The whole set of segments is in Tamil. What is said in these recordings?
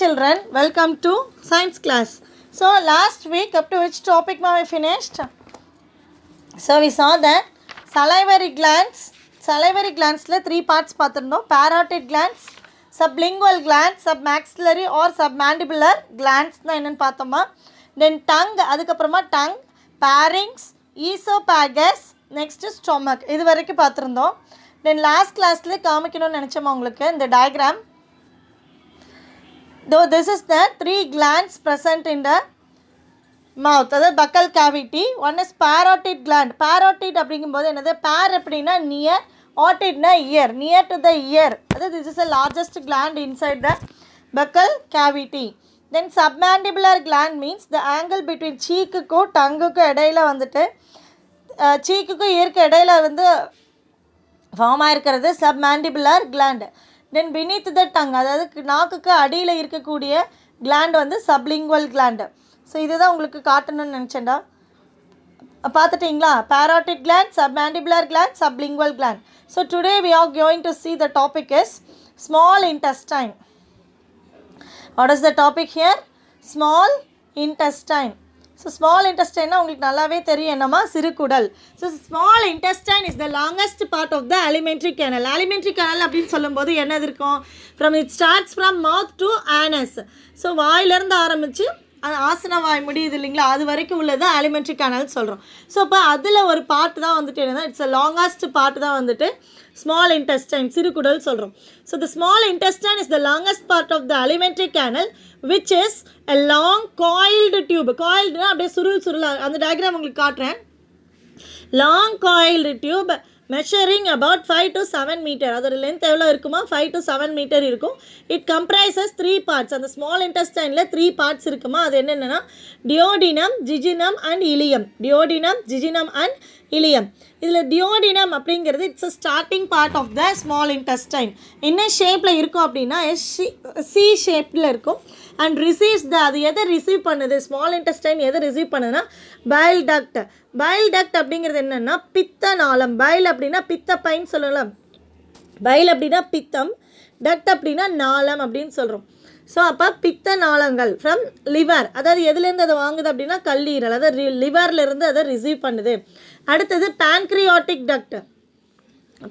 children, welcome to science class. So last week up to which topic we finished? So we saw that salivary glands le three parts pathirundom: parotid glands, sublingual glands, submaxillary or submandibular glands na enna paathoma. Then tongue, adukapprama tongue, pharynx, esophagus, next stomach. Idu varaikku paathirundom. Then last class le kaamikkanum nenachama ungalku in the diagram. Though this is the three glands present in the mouth, that is buccal cavity. One is parotid gland. Parotid அப்படிங்கும்போது என்னது? Par அப்படின்னா near, otid na ear, near to the ear. That this is the largest gland inside the buccal cavity. Then submandibular gland means the angle between cheek ku tongue ku இடையில வந்துட்டு cheek ku ear ku இடையில வந்து form ஆயிருக்கிறது submandibular gland. Then beneath the tongue, அதாவது நாக்குக்கு அடியில் இருக்கக்கூடிய gland வந்து sublingual gland. ஸோ இதுதான் உங்களுக்கு காட்டணும்னு நினச்சேன்டா. பார்த்துட்டிங்களா? parotid gland, submandibular gland, sublingual gland. So today we are going to see the topic is small intestine. What is the topic here? Small intestine. So small intestine உங்களுக்கு நல்லாவே தெரியும் என்னமா? சிறுகுடல். So small intestine is the longest part of the alimentary canal. Alimentary canal அப்படின்னு சொல்லும்போது என்னது இருக்கும்? It starts from mouth to anus. So வாயிலிருந்து ஆரம்பித்து ஆசனவாய் முடியுது இல்லைங்களா, அது வரைக்கும் உள்ளது alimentary canal சொல்கிறோம். ஸோ இப்போ அதில் ஒரு பார்ட் தான் வந்துட்டு என்னன்னா, இட்ஸ் அ லாங்கஸ்ட் பார்ட் தான் வந்துட்டு small intestine, சிறுகுடல் சொல்கிறோம். So the small intestine is the longest part of the alimentary canal, which is a long coiled tube. coiledனா அப்படியே சுருளாக, அந்த டயக்ராம் உங்களுக்கு காட்டுறேன். long coiled tube measuring about 5 to 7 meter. அதோட லென்த் எவ்வளோ இருக்குமா? 5 to 7 meter இருக்கும். It comprises 3 parts. அந்த small intestineல 3 parts இருக்குமா? அது என்னென்னா duodenum, jejunum and ileum. duodenum, jejunum and ileum. இதில் duodenum அப்படிங்கிறது it's a starting part of the small intestine. என்ன ஷேப்பில் இருக்கும் அப்படின்னா சி ஷேப்பில் இருக்கும். அண்ட் ரிசீவ்ஸ் அது எதை ரிசீவ் பண்ணுது? ஸ்மால் இன்டெஸ்டைன் எதை ரிசீவ் பண்ணுதுன்னா பைல் டக்ட். பைல் டக்ட் அப்படிங்கிறது என்னென்னா பித்த நாளம். பைல் அப்படின்னா பித்தப்பைன்னு சொல்லலாம். பைல் அப்படின்னா பித்தம், டக்ட் அப்படின்னா நாளம் அப்படின்னு சொல்கிறோம். ஸோ அப்போ பித்த நாளங்கள் ஃப்ரம் லிவர், அதாவது எதுலேருந்து அதை வாங்குது அப்படின்னா கல்லீரல், அதாவது லிவர்லேருந்து அதை ரிசீவ் பண்ணுது. அடுத்தது pancreatic duct.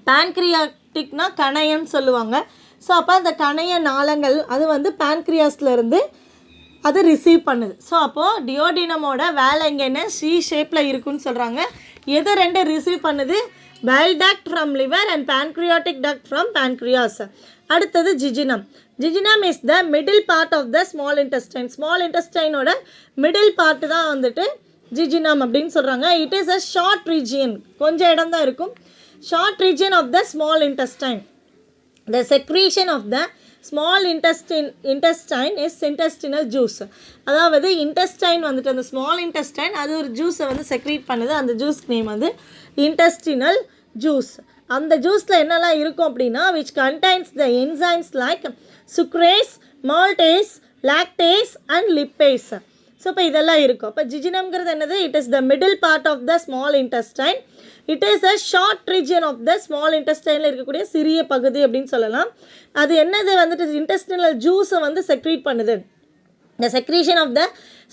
pancreaticனா கணையன்னு சொல்லுவாங்க. ஸோ அப்போ அந்த கணைய நாளங்கள் அது வந்து பேன்க்ரியாஸ்லேருந்து அதை ரிசீவ் பண்ணுது. ஸோ அப்போது டியோடினமோட வேலை எங்கேன்னு சி ஷேப்பில் இருக்குன்னு சொல்கிறாங்க. எதை ரெண்டு ரிசீவ் பண்ணுது? bile duct from liver and pancreatic duct from pancreas. அடுத்தது jejunum. jejunum is the middle part of the small intestine. small intestineோட middle part தான் வந்துட்டு jejunum அப்படின்னு சொல்கிறாங்க. it is a short region, கொஞ்சம் இடம் தான் இருக்கும். short region of the small intestine. The secretion of the small intestine is intestinal juice. அதாவது intestine வந்துட்டு அந்த small intestine அது ஒரு ஜூஸை வந்து செக்ரீட் பண்ணுது. அந்த ஜூஸ் நேம் வந்து intestinal juice. அந்த ஜூஸில் என்னெல்லாம் இருக்கும் அப்படின்னா which contains the enzymes like sucrase, maltase, lactase and lipase. So இப்போ இதெல்லாம் இருக்கும். இப்போ ஜிஜினம்ங்கிறது என்னது? It is the middle part of the small intestine. It is a short region of the small இன்டெஸ்டைனில் இருக்கக்கூடிய சிறிய பகுதி அப்படின்னு சொல்லலாம். அது என்னது வந்துட்டு இன்டெஸ்டினல் ஜூஸை வந்து செக்ரீட் பண்ணுது. The secretion of the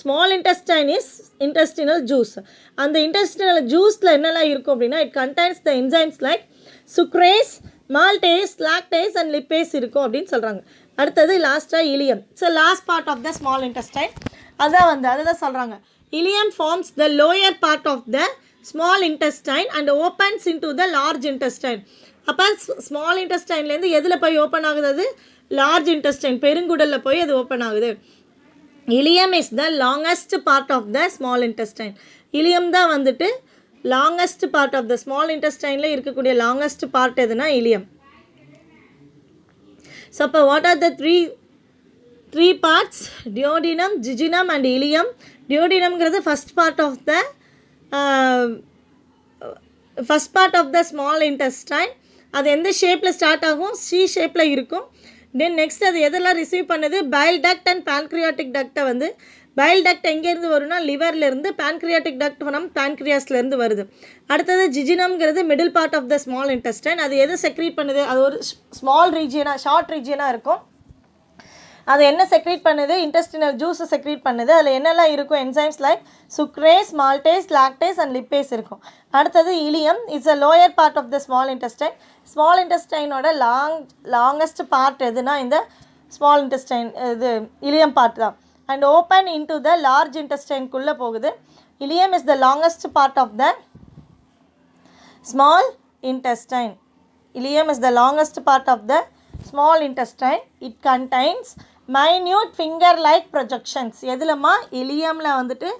small intestine is intestinal juice. அந்த intestinal juiceல என்னெல்லாம் இருக்கும் அப்படின்னா it contains the enzymes like sucrase, maltase, lactase and lipase இருக்கும் அப்படின்னு சொல்கிறாங்க. அடுத்தது லாஸ்ட்டாக ileum. So last part of the small intestine அதுதான் சொல்கிறாங்க. Ileum forms the lower part of the small intestine and opens into the large intestine. அப்போ ஸ்மால் இன்டெஸ்டைன்லேருந்து எதில் போய் ஓப்பன் ஆகுது? அது லார்ஜ் இன்டெஸ்டைன், பெருங்குடலில் போய் அது ஓப்பன் ஆகுது. Ileum is the longest part of the small intestine. Ileum தான் வந்துட்டு longest part of the small இன்டெஸ்டைனில் இருக்கக்கூடிய லாங்கஸ்ட் பார்ட் எதுனா இலியம். ஸோ அப்போ what are the three parts? duodenum, jejunum and ileum. duodenumங்கிறது first part of the small intestine. அது எந்த ஷேப்பில் ஸ்டார்ட் ஆகும்? சி ஷேப்பில் இருக்கும். தென் நெக்ஸ்ட் அது எதெல்லாம் ரிசீவ் பண்ணுது? பைல் டக்ட் அண்ட் pancreatic ductை வந்து பைல் டக்ட் எங்கேருந்து வரும்னா லிவர்லேருந்து, pancreatic duct நம்ம பேன்க்ரியாஸ்லேருந்து வருது. அடுத்தது ஜிஜினம்ங்கிறது middle part of the small intestine. அது எதை செக்ரீட் பண்ணுது? அது ஒரு ஸ்மால் ரீஜியனாக, ஷார்ட் ரீஜியனாக இருக்கும். அது என்ன செக்ரீட் பண்ணுது? இன்டெஸ்டினல் ஜூஸை செக்ரீட் பண்ணுது. அதில் என்னெல்லாம் இருக்கும்? Enzymes like sucrase, maltase, lactase and lipase இருக்கும். அடுத்தது ileum it's a lower part of the small intestine. Small இன்டெஸ்டைனோட லாங்கஸ்ட் பார்ட் எதுனா இந்த ஸ்மால் இன்டெஸ்டைன், இது இலியம் பார்ட் தான். And open into the large இன்டெஸ்டைன்குள்ளே போகுது. Ileum is the longest part of the small intestine. Ileum is the longest part of the small intestine. It contains minute finger like projections. எதுலமா இலியமில் வந்துட்டு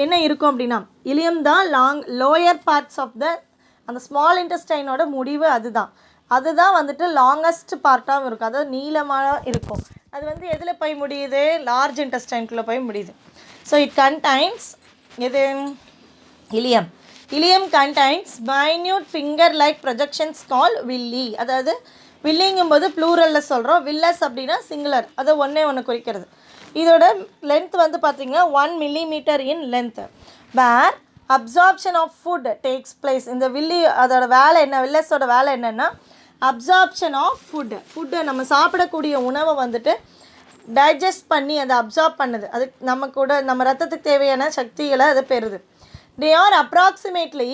என்ன இருக்கும் அப்படின்னா, இலியம் தான் லோயர் பார்ட்ஸ் ஆஃப் த அந்த ஸ்மால் இன்டெஸ்டைனோட முடிவு அதுதான் வந்துட்டு லாங்கஸ்ட் பார்ட்டாகவும் இருக்கும். அதாவது நீளமாக இருக்கும். அது வந்து எதில் போய் முடியுது? லார்ஜ் இன்டெஸ்டைனுக்குள்ளே போய் முடியுது. ஸோ இட் கண்டைன்ஸ் இது ileum. Ileum contains minute finger like projections called villi. அதாவது வில்லிங்கும்போது ப்ளூரலில் சொல்கிறோம். வில்லஸ் அப்படின்னா சிங்குலர், அதை ஒன்று குறிக்கிறது. இதோட லென்த் வந்து பார்த்திங்கன்னா 1 millimeter in length. Where absorption of food takes place. இந்த வில்லி அதோட வேலை என்ன? வில்லஸோட வேலை என்னென்னா அப்சார்ப்ஷன் ஆஃப் ஃபுட்டை நம்ம சாப்பிடக்கூடிய உணவை வந்துட்டு டைஜஸ்ட் பண்ணி அதை அப்சார்ப் பண்ணுது. அது நம்ம ரத்தத்துக்கு தேவையான சக்திகளை அதை பெறுது. They are approximately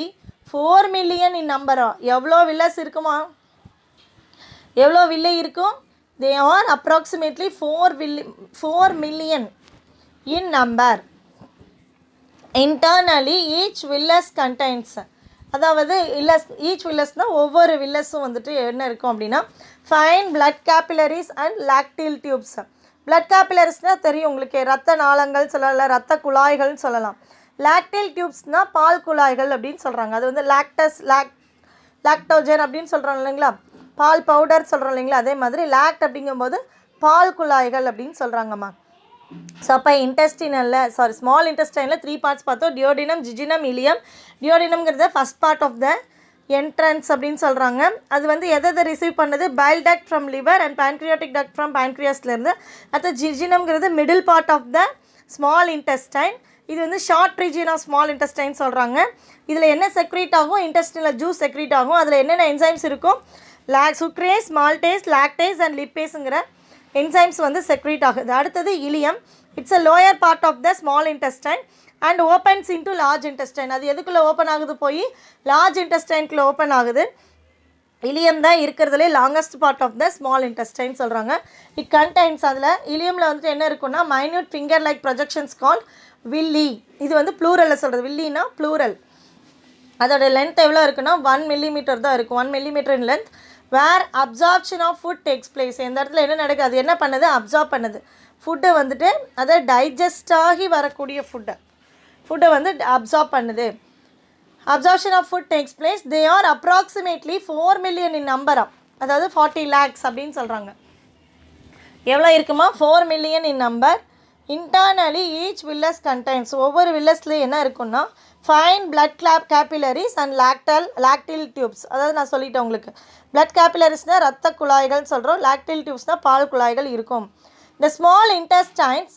4 million in number. எவ்வளோ வில்லஸ் இருக்குமா? எவ்வளோ வில்லை இருக்கும்? They are approximately 4 million in number. Internally each villus contains, அதாவது ஈச் வில்லஸ்னால் ஒவ்வொரு வில்லஸும் வந்துட்டு என்ன இருக்கும் அப்படின்னா fine blood capillaries and lacteal tubes. Blood கேபிலரிஸ்னால் தெரியும் உங்களுக்கு, ரத்த நாளங்கள் சொல்லலாம், ரத்த குழாய்கள்னு சொல்லலாம். லாக்டில் டியூப்ஸ்னால் பால் குழாய்கள் அப்படின்னு சொல்கிறாங்க. அது வந்து லாக்டோஜன் அப்படின்னு சொல்கிறோம் இல்லைங்களா, பால் பவுடர் சொல்கிறோம் இல்லைங்களா, அதே மாதிரி லாக்ட் அப்படிங்கும்போது பால் குழாய்கள் அப்படின்னு சொல்கிறாங்கம்மா. ஸோ அப்போ ஸ்மால் இன்டெஸ்டைனில் 3 பார்ட்ஸ் பார்த்தோம். Duodenum, jejunum, ileum. டியோடினம்ங்கிறது first part of the entrance அப்படின்னு சொல்கிறாங்க. அது வந்து எதை ரிசீவ் பண்ணுது? Bile duct from liver and pancreatic duct from பேன்க்ரியாஸ்லேருந்து. அடுத்து ஜிஜினம்ங்கிறது middle part of the small intestine. இது வந்து short region of small intestine சொல்கிறாங்க. இதில் என்ன செக்ரீட் ஆகும்? இன்டெஸ்டினல் ஜூஸ் செக்ரீட் ஆகும். அதில் என்னென்ன என்சைம்ஸ் இருக்கும்? சுக்ரேஸ், மால்டேஸ், லாக்டேஸ் அண்ட் லிப்பேஸுங்கிற என்சைம்ஸ் வந்து செக்ரீட் ஆகுது. அடுத்தது ileum. It's a lower part of the small intestine and opens into large intestine. அது எதுக்குள்ளே ஓப்பன் ஆகுது? போய் லார்ஜ் இன்டெஸ்டைனுக்குள்ளே ஓப்பன் ஆகுது. இலியம் தான் இருக்கிறதுலே longest part of the small intestine சொல்கிறாங்க. இட் கண்டைன்ஸ், அதில் இலியமில் வந்துட்டு என்ன இருக்குன்னா minute finger like projections call villi. இது வந்து ப்ளூரலில் சொல்கிறது. வில்லினா ப்ளூரல். அதோட லென்த் எவ்வளோ இருக்குன்னா 1 millimeter தான் இருக்கும். 1 millimeter in length. Where absorption of food takes place. இந்த இடத்துல என்ன நடக்குது? அது என்ன பண்ணுது? அப்சார்ப் பண்ணுது. ஃபுட்டை வந்துட்டு அதை டைஜஸ்ட் ஆகி வரக்கூடிய ஃபுட்டை வந்து அப்சார்ப் பண்ணுது. Absorption of food takes place. They are approximately 4 million in number of, அதாவது 40 lakhs அப்படின்னு சொல்கிறாங்க. எவ்வளோ இருக்குமா? 4 million in number. Internally each villus contains, ஒவ்வொரு வில்லஸ்லேயும் என்ன இருக்குன்னா fine blood capillaries and lacteal tubes. அதாவது நான் சொல்லிட்டேன் உங்களுக்கு, பிளட் கேபிலரிஸ்னால் ரத்த குழாய்கள் சொல்கிறோம், லாக்டில் டியூப்ஸ்னால் பால் குழாய்கள் இருக்கும். The small intestines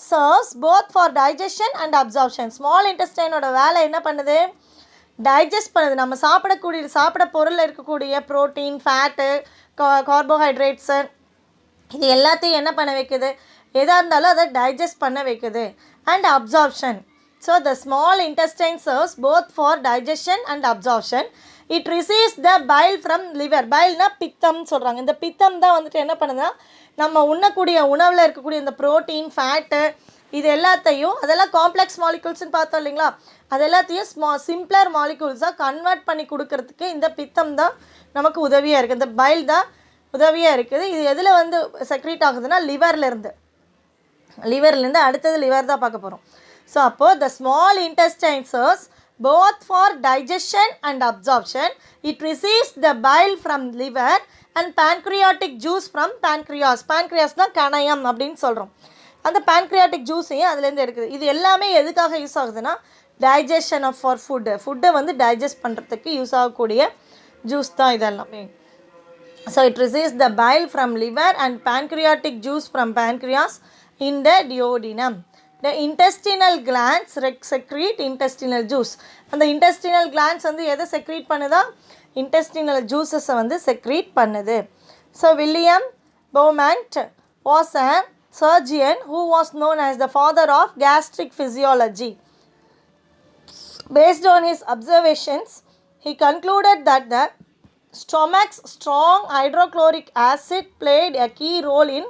serves both for digestion and absorption. Small இன்டெஸ்டைனோட வேலை என்ன பண்ணுது? டைஜஸ்ட் பண்ணுது. நம்ம சாப்பிட பொருளில் இருக்கக்கூடிய ப்ரோட்டீன், ஃபேட்டு, கார்போஹைட்ரேட்ஸு, இது எல்லாத்தையும் என்ன பண்ண வைக்குது? எதாக இருந்தாலும் அதை டைஜஸ்ட் பண்ண வைக்குது. And absorption. So the small intestine serves both for digestion and absorption. It receives the bile from liver. பைல்னா பித்தம்னு சொல்கிறாங்க. இந்த பித்தம் தான் வந்துட்டு என்ன பண்ணுதுன்னா நம்ம உண்ணக்கூடிய உணவில் இருக்கக்கூடிய இந்த ப்ரோட்டீன், ஃபேட்டு, இது எல்லாத்தையும், அதெல்லாம் காம்ப்ளெக்ஸ் மாலிகூல்ஸ்னு பார்த்தோம் இல்லைங்களா, அது எல்லாத்தையும் சிம்பிளர் மாலிகூல்ஸாக கன்வெர்ட் பண்ணி கொடுக்கறதுக்கு இந்த பித்தம் தான் நமக்கு உதவியாக இருக்குது. இந்த பைல் தான் உதவியாக இருக்குது. இது எதில் வந்து செக்ரீட் ஆகுதுன்னா லிவர்லேருந்து அடுத்தது லிவர் தான் பார்க்க போகிறோம். ஸோ அப்போது த small intestine serves both for digestion and absorption. It receives the bile from liver and pancreatic juice from pancreas. Pancreasனா கணையம் அப்படின்னு சொல்கிறோம். அந்த pancreatic ஜூஸையும் அதுலேருந்து எடுக்குது. இது எல்லாமே எதுக்காக யூஸ் ஆகுதுன்னா டைஜஷன் ஆஃப் ஃபார் ஃபுட்டை வந்து டைஜஸ்ட் பண்ணுறதுக்கு யூஸ் ஆகக்கூடிய ஜூஸ் தான் இதெல்லாமே. So it receives the bile from liver and pancreatic juice from pancreas in the duodenum. The intestinal glands secrete intestinal juice. அந்த intestinal glands வந்து எதை secrete பண்ணுதா? intestinal juices வந்து secrete பண்ணுது. So William Beaumont was a surgeon who was known as the father of gastric physiology. Based on his observations, he concluded that the stomach's strong hydrochloric acid played a key role in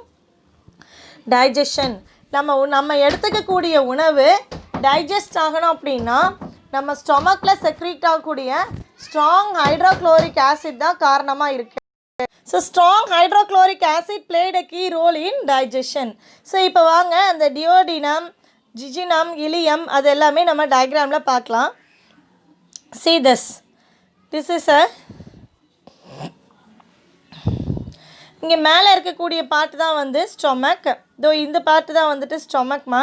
digestion. நம்ம எடுத்துக்கக்கூடிய உணவு டைஜஸ்ட் ஆகணும் அப்படின்னா நம்ம ஸ்டொமக்கில் செக்ரீட் ஆகக்கூடிய ஸ்ட்ராங் ஹைட்ரோக்ளோரிக் ஆசிட் தான் காரணமாக இருக்குது. So strong hydrochloric acid played a key role in digestion. ஸோ இப்போ வாங்க அந்த டியோடினம், ஜிஜினம், இலியம் அது எல்லாமே நம்ம டயக்ராமில் பார்க்கலாம். See this. This is a இங்கே மேலே இருக்கக்கூடிய பார்ட்டு தான் வந்து ஸ்டொமக். இந்த பார்ட்டு தான் வந்துட்டு ஸ்டொமக்மா.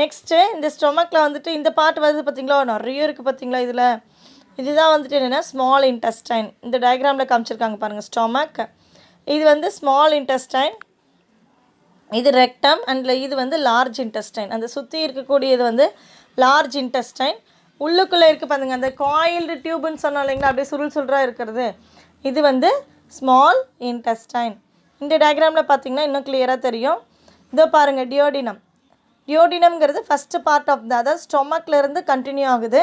நெக்ஸ்ட்டு இந்த ஸ்டொமக்கில் வந்துட்டு இந்த பார்ட் வருது பார்த்திங்களா, நிறைய இருக்குது பார்த்திங்களா இதில். இதுதான் வந்துட்டு என்னென்னா ஸ்மால் இன்டெஸ்டைன். இந்த டயக்ராமில் காமிச்சிருக்காங்க பாருங்கள். ஸ்டொமக் இது வந்து ஸ்மால் இன்டெஸ்டைன், இது ரெக்டம், அண்ட் இது வந்து லார்ஜ் இன்டெஸ்டைன். அந்த சுற்றி இருக்கக்கூடியது வந்து லார்ஜ் இன்டெஸ்டைன். உள்ளுக்குள்ளே இருக்குது பாருங்க, அந்த காயில்டு டியூப்னு சொன்னோம் இல்லைங்களா, அப்படியே சுருளாக இருக்கிறது, இது வந்து ஸ்மால் இன்டெஸ்டைன். இந்த டயக்ராமில் பார்த்திங்கன்னா இன்னும் கிளியராக தெரியும். இதோ பாருங்கள் டியோடினம். டியோடினம்ங்கிறது ஃபஸ்ட்டு பார்ட் ஆஃப் த, அதாவது ஸ்டொமக்லேருந்து கண்டினியூ ஆகுது.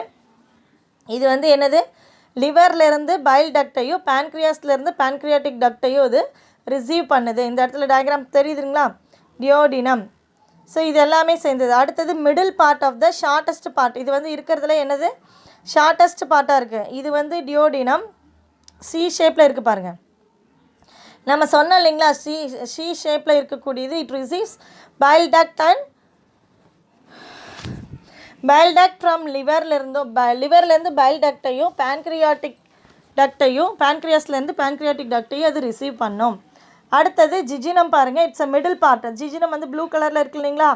இது வந்து என்னது, லிவர்லேருந்து பைல் டக்டையும் பேன்க்ரியாஸ்லேருந்து பேன்க்ரியாட்டிக் டக்டையும் இது ரிசீவ் பண்ணுது. இந்த இடத்துல டயக்ராம் தெரியுதுங்களா, டியோடினம். ஸோ இது எல்லாமே சேர்ந்தது. அடுத்தது middle part of the shortest part. இது வந்து இருக்கிறதுல என்னது ஷார்ட்டஸ்ட் பார்ட்டாக இருக்குது. இது வந்து டியோடினம் சி ஷேப்பில் இருக்குது பாருங்கள். நம்ம சொன்னோம் இல்லைங்களா, சி ஷேப்பில் இருக்கக்கூடியது it receives bile duct and bile duct from லிவர்லேருந்து பைல் டக்டையும் பேன்க்ரியாட்டிக் டக்டையும் பேன்க்ரியாஸ்லேருந்து பேன்க்ரியாட்டிக் டக்டையும் அது ரிசீவ் பண்ணோம். அடுத்தது ஜிஜினம் பாருங்கள், it's a middle part. Jejunum வந்து ப்ளூ கலரில் இருக்குது இல்லைங்களா,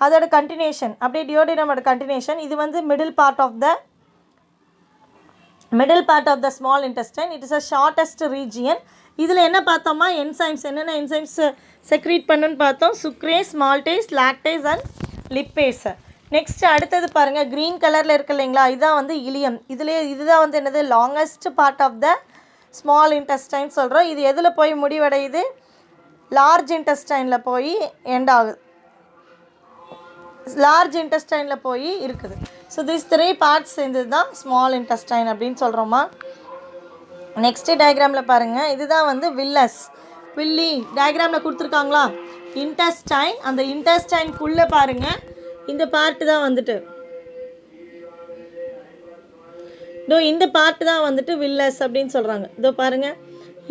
அதோட கண்டினியூஷன், அப்படியே டியோடினமோட கண்டினியூஷன். இது வந்து middle part of the small intestine. It is a shortest region. இதில் என்ன பார்த்தோமா, என்சைம்ஸ், என்னென்ன என்சைம்ஸ் செக்ரீட் பண்ணுன்னு பார்த்தோம். Sucrase, maltase, lactase and lipase. Next அடுத்தது பாருங்கள், க்ரீன் கலரில் இருக்குது இல்லைங்களா, இதுதான் வந்து இலியம். இதுதான் வந்து என்னது longest part of the small intestine சொல்கிறோம். இது எதில் போய் முடிவடையுது, லார்ஜ் இன்டெஸ்டைனில் போய் எண்ட் ஆகுது, லார்ஜ் இன்டெஸ்டைனில் போய் இருக்குது. ஸோ திஸ் 3 பார்ட்ஸ் சேர்ந்தது தான் ஸ்மால் இன்டெஸ்டைன் அப்படின்னு சொல்கிறோமா. நெக்ஸ்ட்டு டயக்ராமில் பாருங்கள், இதுதான் வந்து வில்லி டயக்ராமில் கொடுத்துருக்காங்களா, இன்டெஸ்டைன். அந்த இன்டெஸ்டைனுக்குள்ளே பாருங்கள் இந்த பார்ட்டு தான் வந்துட்டு இந்த பார்ட்டு தான் வந்துட்டு வில்லஸ் அப்படின்னு சொல்கிறாங்க. இதோ பாருங்கள்,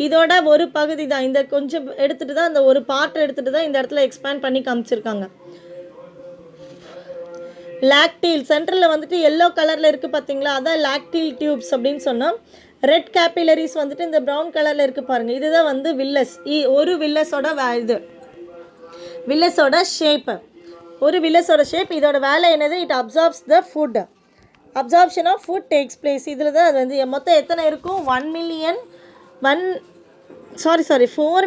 இதோட ஒரு பகுதி தான், இந்த கொஞ்சம் எடுத்துகிட்டு தான், இந்த ஒரு பார்ட் எடுத்துகிட்டு தான் இந்த இடத்துல எக்ஸ்பேண்ட் பண்ணி காமிச்சிருக்காங்க. லாக்டீல் சென்டரில் வந்துட்டு எல்லோ கலரில் இருக்குது பார்த்தீங்களா, அதான் லாக்டீல் டியூப்ஸ் அப்படின்னு சொன்னோம். ரெட் கேபிலரிஸ் வந்துட்டு இந்த ப்ரௌன் கலரில் இருக்குது பாருங்கள், இதுதான் வந்து வில்லஸ். ஒரு வில்லஸோட வில்லஸோட ஷேப்பு, ஒரு வில்லஸோட ஷேப். இதோட வேலை என்னது, it absorbs the food. Absorption of food takes place. இதில் தான் அது வந்து மொத்தம் எத்தனை இருக்கும், 4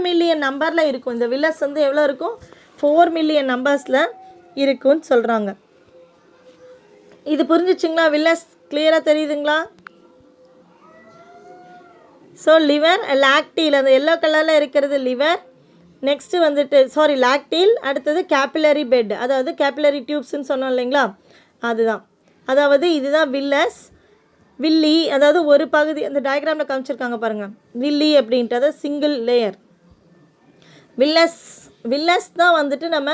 மில்லியன் நம்பரில் இருக்கும். இந்த வில்லஸ் வந்து எவ்வளோ இருக்கும், 4 மில்லியன் நம்பர்ஸில் இருக்குன்னு சொல்கிறாங்க. இது புரிஞ்சிச்சிங்களா, வில்லஸ் கிளியராக தெரியுதுங்களா. ஸோ லிவர், லாக்டீல், அந்த எல்லோ கலரில் இருக்கிறது லிவர். நெக்ஸ்ட்டு வந்துட்டு லாக்டீல். அடுத்தது கேபிலரி பெட், அதாவது கேபிலரி டியூப்ஸ்ன்னு சொன்னோம் இல்லைங்களா, அதுதான். அதாவது இதுதான் வில்லி, அதாவது ஒரு பகுதி. அந்த டயக்ராமில் காமிச்சிருக்காங்க பாருங்கள், வில்லி அப்படின்ட்டு, அதாவது சிங்கிள் லேயர். வில்லஸ் தான் வந்துட்டு நம்ம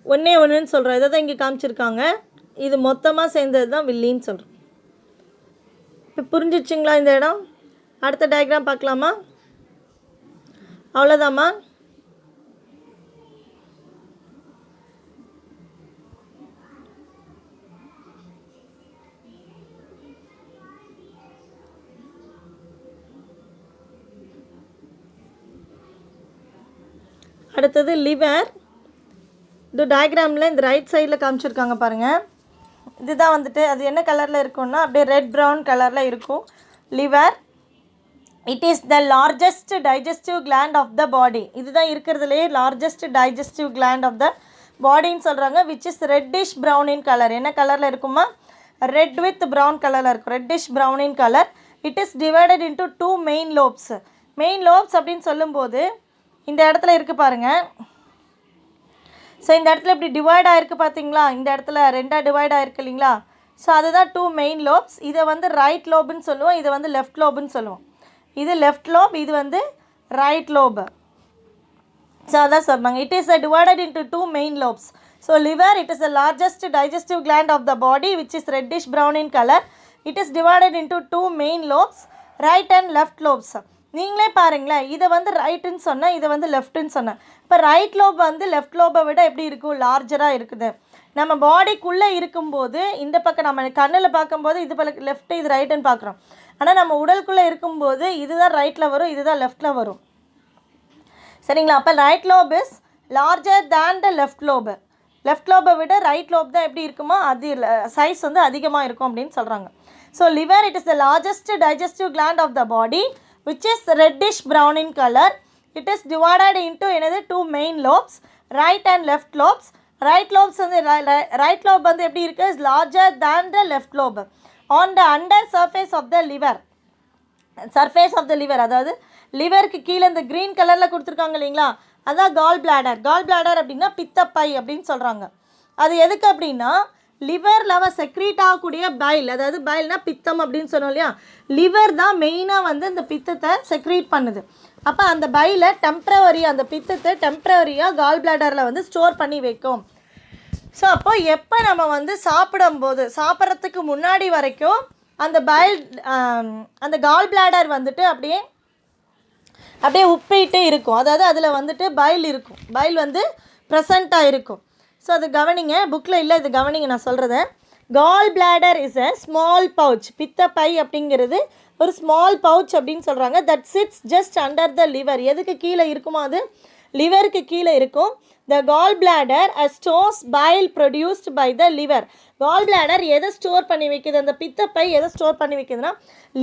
ஒன்றுன்னு சொல்கிறோம். இதை தான் இங்கே காமிச்சிருக்காங்க. இது மொத்தமாக சேர்ந்தது தான் வில்லின்னு சொல்கிறோம். இப்போ புரிஞ்சிச்சிங்களா இந்த இடம். அடுத்த டயக்ராம் பார்க்கலாமா, அவ்வளோதாம்மா. அடுத்தது லிவர். இந்த டயக்ராமில் இந்த ரைட் சைடில் காமிச்சிருக்காங்க பாருங்கள். இதுதான் வந்துட்டு அது என்ன கலரில் இருக்கும்னா அப்படியே ரெட் ப்ரௌன் கலரில் இருக்கும். Liver it is the largest digestive gland of the body. இதுதான் இருக்கிறதுலே largest digestive gland of the பாடின்னு சொல்கிறாங்க. Which is reddish brown in colour. என்ன கலரில் இருக்குமா, ரெட் வித் ப்ரௌன் கலரில் இருக்கும், reddish brown in colour. It is divided into 2 main lobes. Main lobes அப்படின்னு சொல்லும்போது இந்த இடத்துல இருக்குது பாருங்கள், ஸோ இந்த இடத்துல இப்படி டிவைட் ஆகிருக்கு பார்த்தீங்களா, இந்த இடத்துல ரெண்டாக டிவைட் ஆகிருக்கு இல்லைங்களா. ஸோ அதுதான் 2 மெயின் லோப்ஸ். இதை வந்து ரைட் லோபுன்னு சொல்லுவோம், இதை வந்து லெஃப்ட் லோபுன்னு சொல்லுவோம். இது லெஃப்ட் லோப், இது வந்து ரைட் லோபு. ஸோ அதான் சொன்னாங்க, it is divided into 2 main lobes. So liver, it is the largest digestive gland of the body which is reddish brown in colour. It is divided into 2 main lobes, right and left lobes. நீங்களே பாருங்களேன், இதை வந்து ரைட்டுன்னு சொன்னேன், இதை வந்து லெஃப்ட்டுன்னு சொன்னேன். இப்போ ரைட் லோப் வந்து லெஃப்ட் லோபை விட எப்படி இருக்கும், லார்ஜராக இருக்குது. நம்ம பாடிக்குள்ளே இருக்கும்போது இந்த பக்கம் நம்ம கண்ணில் பார்க்கும்போது இது பக்கம் லெஃப்ட்டு, இது ரைட்டுன்னு பார்க்குறோம். ஆனால் நம்ம உடலுக்குள்ளே இருக்கும்போது இதுதான் ரைட்டில் வரும், இதுதான் லெஃப்ட்டில் வரும். சரிங்களா. அப்போ right lobe is larger than the left lobe. Left லோபை விட ரைட் லோப் தான் எப்படி இருக்குமோ அது சைஸ் வந்து அதிகமாக இருக்கும் அப்படின்னு சொல்கிறாங்க. So liver, it is the largest digestive gland of the body which is reddish brown in color. It is divided into another 2 main lobes, right and left lobes. Right lobes வந்து right lobe வந்து எப்படி இருக்கு, is larger than the left lobe on the under surface of the liver. Surface of the liver, அதாவது லிவருக்கு கீழே இந்த க்ரீன் கலரில் கொடுத்துருக்காங்க இல்லைங்களா, அதான் கால் பிளாடர். கால் பிளாடர் அப்படின்னா பித்தப்பை அப்படின்னு சொல்கிறாங்க. அது எதுக்கு அப்படின்னா லிவரில் செக்ரீட் ஆகக்கூடிய பைல், அதாவது பைல்னால் பித்தம் அப்படின்னு சொன்னோம் இல்லையா, லிவர் தான் மெயினாக வந்து இந்த பித்தத்தை செக்ரீட் பண்ணுது. அப்போ அந்த பைலை டெம்ப்ரவரியாக, அந்த பித்தத்தை டெம்ப்ரவரியாக கால் பிளாடரில் வந்து ஸ்டோர் பண்ணி வைக்கும். ஸோ அப்போ எப்போ நம்ம வந்து சாப்பிடும்போது, சாப்பிட்றதுக்கு முன்னாடி வரைக்கும் அந்த பைல், அந்த கால் பிளாடர் வந்துட்டு அப்படியே உப்பிட்டு இருக்கும். அதாவது அதில் வந்துட்டு பைல் இருக்கும், பைல் வந்து ப்ரெசண்ட்டாக இருக்கும். ஸோ அது கவனிங்க, புக்கில் இல்லை, இது கவனிங்க நான் சொல்கிறத. Gall bladder is a small pouch. பித்தப்பை அப்படிங்கிறது ஒரு ஸ்மால் பவுச் அப்படின்னு சொல்கிறாங்க. That sits just under the liver. எதுக்கு கீழே இருக்குமோ அது லிவருக்கு கீழே இருக்கும். The gall bladder stores bile produced by the liver. Gall bladder எதை ஸ்டோர் பண்ணி வைக்குது, அந்த பித்தப்பை எதை ஸ்டோர் பண்ணி வைக்குதுன்னா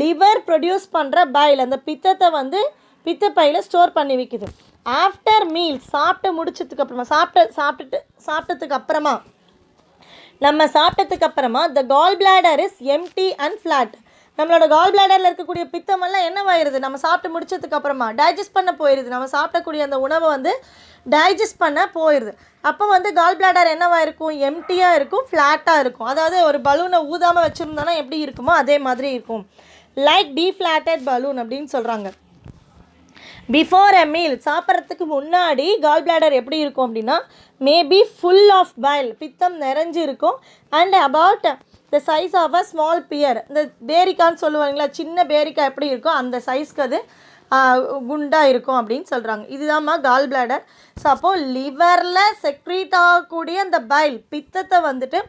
லிவர் ப்ரொடியூஸ் பண்ணுற பைல், அந்த பித்தத்தை வந்து பித்தப்பையில் ஸ்டோர் பண்ணி வைக்குது. ஆஃப்டர் மீல், சாப்பிட்டு முடிச்சதுக்கு அப்புறமா, சாப்பிட்டதுக்கு அப்புறமா, நம்ம சாப்பிட்டதுக்கு அப்புறமா the gall bladder is empty and flat. நம்மளோட கால் பிளாடரில் இருக்கக்கூடிய பித்தமெல்லாம் என்னவாயிருது, நம்ம சாப்பிட்டு முடிச்சதுக்கு அப்புறமா டைஜஸ்ட் பண்ண போயிடுது. நம்ம சாப்பிடக்கூடிய அந்த உணவை வந்து டைஜஸ்ட் பண்ண போயிடுது. அப்போ வந்து கால் பிளாடர் என்னவாயிருக்கும், எம்டியாக இருக்கும், ஃப்ளாட்டாக இருக்கும். அதாவது ஒரு பலூனை ஊதாமல் வச்சுருந்தோன்னா எப்படி இருக்குமோ அதே மாதிரி இருக்கும். லைக் டீஃப்ளாட்டட் பலூன் அப்படின்னு சொல்கிறாங்க. பிஃபோர் அ மீல், சாப்பிட்றதுக்கு முன்னாடி கால் பிளாடர் எப்படி இருக்கும் அப்படின்னா மேபி ஃபுல் ஆஃப் பைல், பித்தம் நிறைஞ்சு இருக்கும். And about the size of a small pear, இந்த பேரிக்கான்னு சொல்லுவாங்களா, சின்ன பேரிக்காய் எப்படி இருக்கும் அந்த சைஸ்க்கு அது குண்டாக இருக்கும் அப்படின்னு சொல்கிறாங்க. இதுதான்மா கால் பிளாடர். ஸோ அப்போது லிவரில் செக்ரீட் ஆகக்கூடிய அந்த பைல், பித்தத்தை வந்துட்டு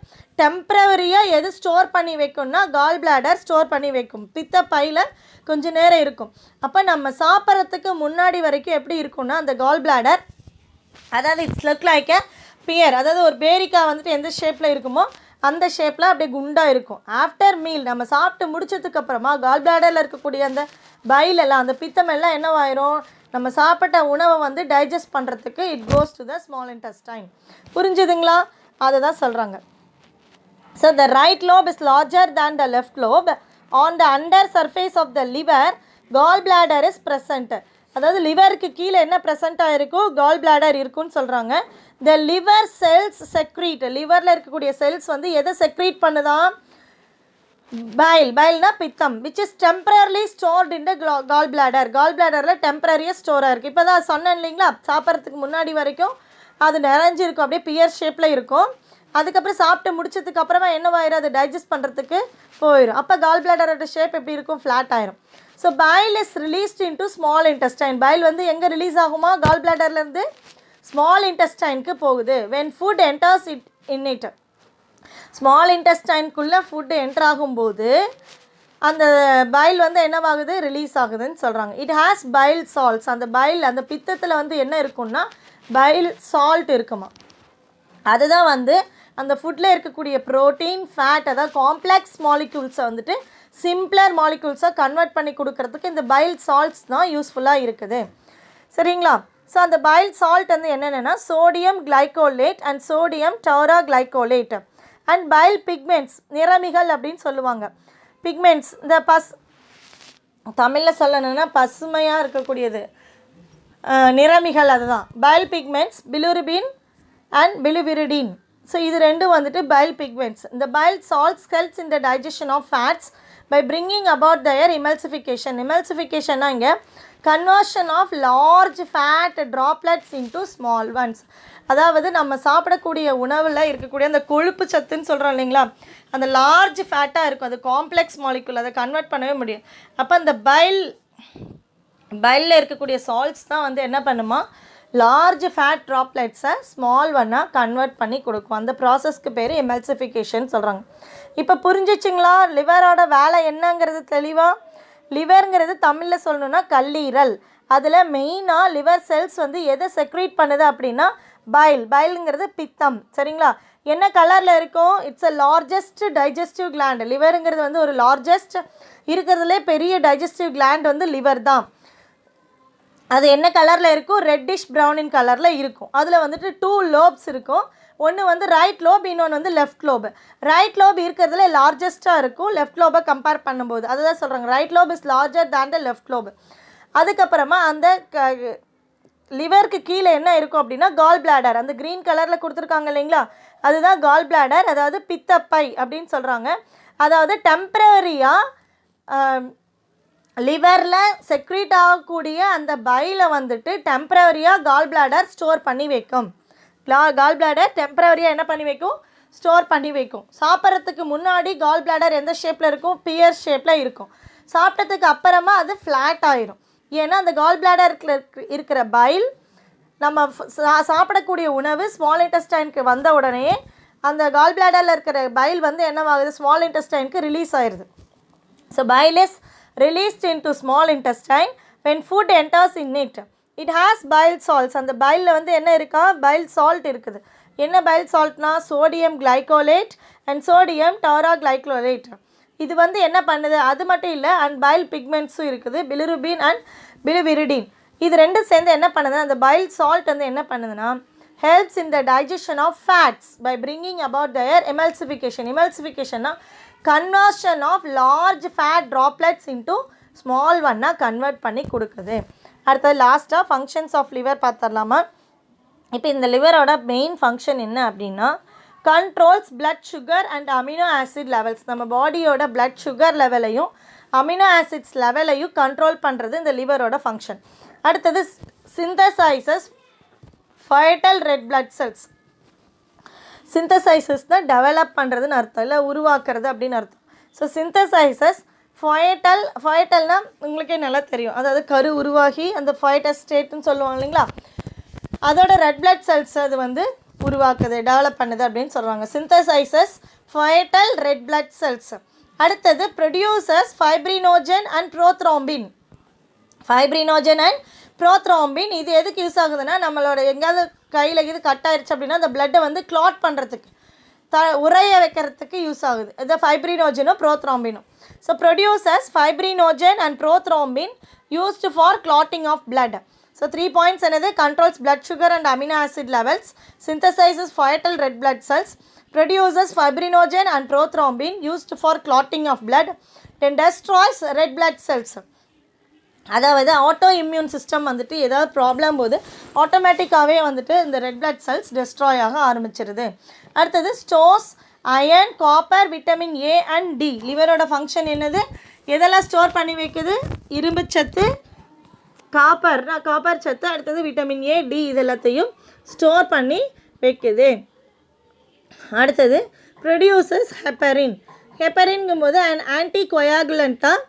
டெம்ப்ரவரியாக எது ஸ்டோர் பண்ணி வைக்கும்னா கால் பிளாடர் ஸ்டோர் பண்ணி வைக்கும். பித்தப்பையில் கொஞ்சம் நேரம் இருக்கும். அப்போ நம்ம சாப்பிட்றதுக்கு முன்னாடி வரைக்கும் எப்படி இருக்கும்னா அந்த கால் பிளாடர், அதாவது it's look like a pear, அதாவது ஒரு பேரிக்காய் வந்துட்டு எந்த ஷேப்பில் இருக்குமோ அந்த ஷேப்பில் அப்படியே குண்டாக இருக்கும். ஆஃப்டர் மீல், நம்ம சாப்பிட்டு முடிச்சதுக்கப்புறமா கால் பிளாடரில் இருக்கக்கூடிய அந்த பைல் எல்லாம், அந்த பித்தம் எல்லாம் என்னவாயிரும், நம்ம சாப்பிட்ட உணவை வந்து டைஜஸ்ட் பண்ணுறதுக்கு it goes to the small intestine. புரிஞ்சுதுங்களா, அதை தான் சொல்கிறாங்க. So the right lobe is larger than the left lobe. On the under surface of the liver gall bladder is present. அதாவது லிவருக்கு கீழே என்ன ப்ரெசண்ட்டாக இருக்கும், கால் பிளாடர் இருக்குன்னு சொல்கிறாங்க. த லிவர் செல்ஸ் செக்ரீட், லிவரில் இருக்கக்கூடிய செல்ஸ் வந்து எதை செக்ரீட் பண்ணுதான், பைல், பைல்னா பித்தம், which is temporarily stored in the gall bladder. Gall பிளாடரில் டெம்பரரியாக ஸ்டோராக இருக்குது. இப்போ தான் சொன்னேன் இல்லைங்களா, சாப்பிட்றதுக்கு முன்னாடி வரைக்கும் அது நிறைஞ்சிருக்கும், அப்படியே பியர் ஷேப்பில் இருக்கும். அதுக்கப்புறம் சாப்பிட்டு முடிச்சதுக்கு அப்புறமா என்னவாயிரும், அது டைஜஸ்ட் பண்ணுறதுக்கு போயிடும். அப்போ கால் பிளாடரோட ஷேப் எப்படி இருக்கும், ஃப்ளாட் ஆயிரும். So bile is released into small intestine. Bile வந்து எங்கே ரிலீஸ் ஆகுமா, கால் பிளாடர்லேருந்து ஸ்மால் இன்டெஸ்டைனுக்கு போகுது. When food enters in it, small இன்டெஸ்டைனுக்குள்ளே ஃபுட் என்டர் ஆகும்போது அந்த பைல் வந்து என்னவாகுது, ரிலீஸ் ஆகுதுன்னு சொல்கிறாங்க. It has bile salts. அந்த பைல், அந்த பித்தத்தில் வந்து என்ன இருக்குன்னா பைல் சால்ட் இருக்குமா. அதுதான் வந்து அந்த ஃபுட்டில் இருக்கக்கூடிய ப்ரோட்டீன், ஃபேட், அதாவது காம்ப்ளெக்ஸ் மாலிக்யூல்ஸை வந்துட்டு சிம்பிளர் மாலிக்யூல்ஸாக கன்வெர்ட் பண்ணி கொடுக்கறதுக்கு இந்த பைல் சால்ட்ஸ் தான் யூஸ்ஃபுல்லாக இருக்குது. சரிங்களா. ஸோ அந்த பைல் சால்ட் வந்து என்னென்னா sodium glycolate and sodium tauroglycolate and bile pigments, நிறமிகள் அப்படின்னு சொல்லுவாங்க. பிக்மெண்ட்ஸ், இந்த தமிழில் சொல்லணும்னா பசுமையாக இருக்கக்கூடியது நிறமிகள், அதுதான் file pigments, bilirubin, and biliverdin. So இது ரெண்டும் வந்துட்டு bile pigments. இந்த bile salts helps in the digestion of fats by bringing about their emulsification. Emulsificationனா இங்கே conversion of large fat droplets into small ones. அதாவது நம்ம சாப்பிடக்கூடிய உணவில் இருக்கக்கூடிய அந்த கொழுப்பு சத்துன்னு சொல்கிறோம் இல்லைங்களா, அந்த லார்ஜ் ஃபேட்டாக இருக்கும், அது காம்ப்ளெக்ஸ் மாலிகுல், அதை கன்வெர்ட் பண்ணவே முடியும். அப்போ அந்த பைலில் இருக்கக்கூடிய சால்ட்ஸ் தான் வந்து என்ன பண்ணுமா, லார்ஜ் ஃபேட் ட்ராப்லெட்ஸை ஸ்மால் ஒன்னாக கன்வெர்ட் பண்ணி கொடுக்கும். அந்த ப்ராசஸ்க்கு பேர் எமல்சிஃபிகேஷன் சொல்கிறாங்க. இப்போ புரிஞ்சிச்சிங்களா லிவரோட வேலை என்னங்கிறது தெளிவாக? லிவருங்கிறது தமிழில் சொல்லணுன்னா கல்லீரல். அதில் மெயினாக லிவர் செல்ஸ் வந்து எதை செக்ரீட் பண்ணுது அப்படின்னா பைலுங்கிறது பித்தம். சரிங்களா? என்ன கலரில் இருக்கும்? It's a largest digestive gland. லிவருங்கிறது வந்து ஒரு லார்ஜஸ்ட் இருக்கிறதுலே பெரிய டைஜஸ்டிவ் கிளாண்ட் வந்து லிவர் தான். அது என்ன கலரில் இருக்கும்? ரெட்டிஷ் ப்ரௌனின் கலரில் இருக்கும். அதில் வந்துட்டு 2 லோப்ஸ் இருக்கும். ஒன்று வந்து ரைட் லோப், இன்னொன்று வந்து லெஃப்ட் லோப். ரைட் லோப் இருக்கிறதுல லார்ஜஸ்ட்டாக இருக்கும் லெஃப்ட் லோபை கம்பேர் பண்ணும்போது. அதுதான் சொல்கிறாங்க right lobe is larger than the left lobe. அதுக்கப்புறமா அந்த லிவருக்கு கீழே என்ன இருக்கும் அப்படின்னா கால் பிளாடர். அந்த க்ரீன் கலரில் கொடுத்துருக்காங்க இல்லைங்களா, அதுதான் கால் பிளாடர், அதாவது பித்தப்பை அப்படின்னு சொல்கிறாங்க. அதாவது டெம்ப்ரவரியாக லிவரில் செக்ரீட் ஆகக்கூடிய அந்த பைலை வந்துட்டு டெம்ப்ரவரியாக கால் பிளாடர் ஸ்டோர் பண்ணி வைக்கும். கால் பிளாடர் டெம்ப்ரவரியாக என்ன பண்ணி வைக்கும்? ஸ்டோர் பண்ணி வைக்கும். சாப்பிட்றதுக்கு முன்னாடி கால் பிளாடர் எந்த ஷேப்பில் இருக்கும்? பியர் ஷேப்பில் இருக்கும். சாப்பிட்டதுக்கு அப்புறமா அது ஃப்ளாட் ஆயிரும். ஏன்னா அந்த கால் பிளாடருக்குள்ள இருக்கிற பைல் நம்ம சாப்பிடக்கூடிய உணவு ஸ்மால் இன்டெஸ்டைனுக்கு வந்த உடனே அந்த கால் பிளாடரில் இருக்கிற பைல் வந்து என்னவாகுது? ஸ்மால் இன்டெஸ்டைனுக்கு ரிலீஸ் ஆயிடுது. So bile is released into small intestine when food enters in it. It has bile salts. அந்த பைலில் வந்து என்ன இருக்கா? பைல் சால்ட் இருக்குது. என்ன பைல் சால்ட்னா sodium glycolate and sodium tauroglycolate. இது வந்து என்ன பண்ணுது? அது மட்டும் இல்லை, அண்ட் பைல் பிக்மெண்ட்ஸும் இருக்குது, பிலிருபின் அண்ட் பிலிவிரிடின். இது ரெண்டும் சேர்ந்து என்ன பண்ணுது? அந்த பைல் சால்ட் வந்து என்ன பண்ணுதுன்னா helps in the digestion of fats by bringing about their emulsification. Emulsificationனா conversion of large fat droplets into small one convert பண்ணி கொடுக்குது. அடுத்தது லாஸ்ட்டாக ஃபங்க்ஷன்ஸ் ஆஃப் லிவர் பார்த்துடலாமா? இப்போ இந்த லிவரோட மெயின் ஃபங்க்ஷன் என்ன அப்படின்னா controls blood sugar and amino acid levels. நம்ம பாடியோட blood sugar லெவலையும் அமினோ ஆசிட்ஸ் லெவலையும் கண்ட்ரோல் பண்ணுறது இந்த லிவரோட ஃபங்க்ஷன். அடுத்தது synthesises foetal red blood cells. Synthesises தான் டெவலப் பண்ணுறதுன்னு அர்த்தம், இல்லை உருவாக்குறது அப்படின்னு அர்த்தம். ஸோ சிந்தசைசஸ் ஃபைட்டல்னால் உங்களுக்கே நல்லா தெரியும், அதாவது கரு உருவாகி அந்த ஃபைட்டஸ் ஸ்டேட்டுன்னு சொல்லுவாங்க இல்லைங்களா, அதோட ரெட் blood cells அது வந்து உருவாக்குது, டெவலப் பண்ணுது அப்படின்னு சொல்கிறாங்க. Synthesises foetal red blood cells. அடுத்தது producers fibrinogen and prothrombin. Fibrinogen and prothrombin இது எதுக்கு யூஸ் ஆகுதுன்னா நம்மளோட எங்கேயாவது கையில் இது கட் ஆயிடுச்சு அப்படின்னா அந்த பிளட்டை வந்து கிளாட் பண்ணுறதுக்கு உறைய வைக்கிறதுக்கு யூஸ் ஆகுது. இது ஃபைப்ரினோஜனும் ப்ரோத்ரோம்பினும். So producers fibrinogen and prothrombin used for clotting of blood. So 3 points என்னது? Controls blood sugar and amino acid levels, synthesizes vital red blood cells, produces fibrinogen and prothrombin used for clotting of blood, then destroys red blood cells. அதாவது ஆட்டோ இம்யூன் சிஸ்டம் வந்துட்டு ஏதாவது ப்ராப்ளம் போது ஆட்டோமேட்டிக்காகவே வந்துட்டு இந்த ரெட் blood cells டெஸ்ட்ராய் ஆக ஆரம்பிச்சிருது. அடுத்தது stores iron, copper, vitamin A and D. லிவரோட ஃபங்க்ஷன் என்னது? எதெல்லாம் ஸ்டோர் பண்ணி வைக்குது? இரும்பு சத்து, காப்பர் சத்து, அடுத்தது விட்டமின் ஏ, டி, இது எல்லாத்தையும் ஸ்டோர் பண்ணி வைக்குது. அடுத்தது ப்ரொடியூசஸ் ஹெப்பரின். ஹெப்பரின்ங்கும்போது ஆன்டிகொயாகுலண்ட்டாக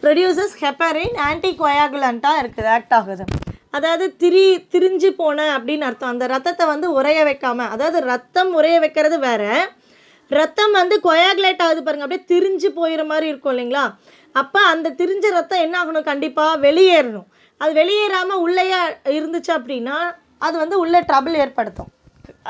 ப்ரொடியூசஸ் ஹெப்பரின் ஆன்டிகொயாகுலண்ட்டாக இருக்குது, ஆக்ட் ஆகுது. அதாவது திரிஞ்சு போன அப்படின்னு அர்த்தம். அந்த ரத்தத்தை வந்து உறைய வைக்காமல், அதாவது ரத்தம் உறைய வைக்கிறது வேறு, ரத்தம் வந்து கொயாகுலேட் ஆகுது பாருங்கள், அப்படியே திரிஞ்சு போயிடுற மாதிரி இருக்கும் இல்லைங்களா. அப்போ அந்த திரிஞ்ச ரத்தம் என்ன ஆகணும்? கண்டிப்பாக வெளியேறணும். அது வெளியேறாமல் உள்ளேயே இருந்துச்சு அப்படின்னா அது வந்து உள்ளே ட்ரபிள் ஏற்படுத்தும்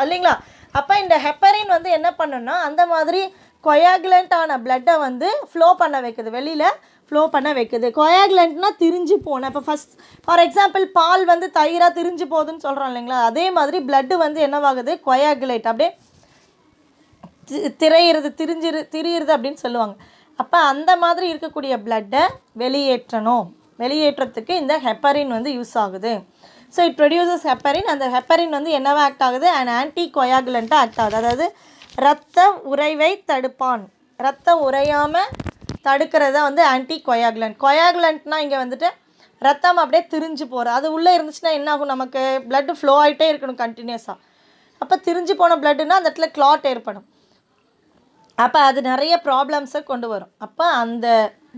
இல்லைங்களா. அப்போ இந்த ஹெப்பரின் வந்து என்ன பண்ணுன்னா அந்த மாதிரி கொயாகுலண்ட்டான பிளட்டை வந்து ஃப்ளோ பண்ண வைக்குது, வெளியில் ஃப்ளோ பண்ண வைக்குது. கொயாகுலண்ட்னா திரிஞ்சு போனேன். இப்போ ஃபஸ்ட் ஃபார் எக்ஸாம்பிள் பால் வந்து தயிராக திரிஞ்சு போகுதுன்னு சொல்கிறோம் இல்லைங்களா, அதே மாதிரி பிளட்டு வந்து என்னவாகுது? கொயாகுலேட், அப்படியே திரியிறது அப்படின்னு சொல்லுவாங்க. அப்போ அந்த மாதிரி இருக்கக்கூடிய பிளட்டை வெளியேற்றத்துக்கு இந்த ஹெப்பரின் வந்து யூஸ் ஆகுது. So it produces heparin. அந்த ஹெப்பரின் வந்து என்னவா ஆக்ட் ஆகுது? அண்ட் ஆன்டி கொயாகுலண்ட்டாக ஆக்ட் ஆகுது. அதாவது இரத்த உறைவை தடுப்பான். ரத்தம் உறையாமல் தடுக்கிறதா வந்து ஆன்டி கொயாகுலண்ட். கொயாகுலண்ட்னால் இங்கே வந்துட்டு ரத்தம் அப்படியே திரிஞ்சு போகிற, அது உள்ளே இருந்துச்சுன்னா என்ன ஆகும்? நமக்கு பிளட்டு ஃப்ளோ ஆகிட்டே இருக்கணும் கண்டினியூஸாக. அப்போ திரிஞ்சு போன பிளட்டுன்னா அந்த இடத்துல கிளாட் ஏற்படும். அப்போ அது நிறைய ப்ராப்ளம்ஸை கொண்டு வரும். அப்போ அந்த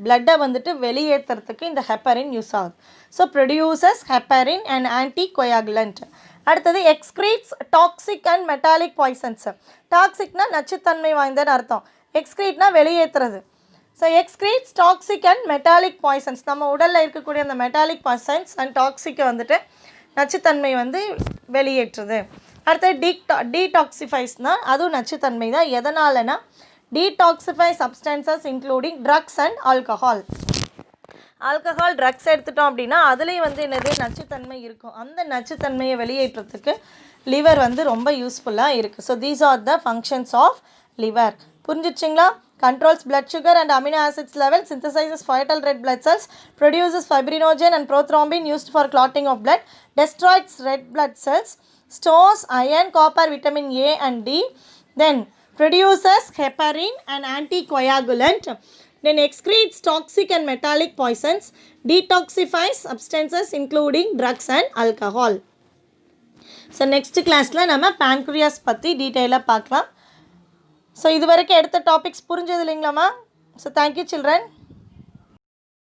பிளட்டை வந்துட்டு வெளியேற்றுறதுக்கு இந்த ஹெப்பரின் யூஸ் ஆகுது. So produces heparin and anticoagulant. அடுத்தது excretes toxic and metallic poisons. டாக்ஸிக்னா நச்சுத்தன்மை வாய்ந்தன்னு அர்த்தம். எக்ஸ்க்ரீட்னா வெளியேற்றுறது. So excretes toxic and metallic poisons. நம்ம உடலில் இருக்கக்கூடிய அந்த மெட்டாலிக் பாய்சன்ஸ் அண்ட் டாக்ஸிக்கை வந்துட்டு நச்சுத்தன்மை வந்து வெளியேற்றுது. அடுத்தது டீடாக்சிஃபைஸ்னால் அதுவும் நச்சுத்தன்மை தான். எதனாலனா detoxify substances including drugs and alcohol. Alcohol drugs எடுத்துட்டோம் அப்படின்னா அதுலேயும் வந்து என்னது நச்சுத்தன்மை இருக்கும். அந்த நச்சுத்தன்மையை வெளியேற்றத்துக்கு லிவர் வந்து ரொம்ப யூஸ்ஃபுல்லாக இருக்குது. So these are the functions of liver. புரிஞ்சிச்சிங்களா? controls blood sugar and amino acids level, synthesizes fetal red blood cells, produces fibrinogen and prothrombin used for clotting of blood, destroys red blood cells, stores iron, copper, vitamin A and D, then produces heparin and anticoagulant, then excretes toxic and metallic poisons, detoxifies substances including drugs and alcohol. So next classல நம்ம pancreas பற்றி டீட்டெயிலாக பார்க்கலாம். ஸோ இது வரைக்கும் எடுத்த டாபிக்ஸ் புரிஞ்சது இல்லைங்களாம்மா? So thank you children.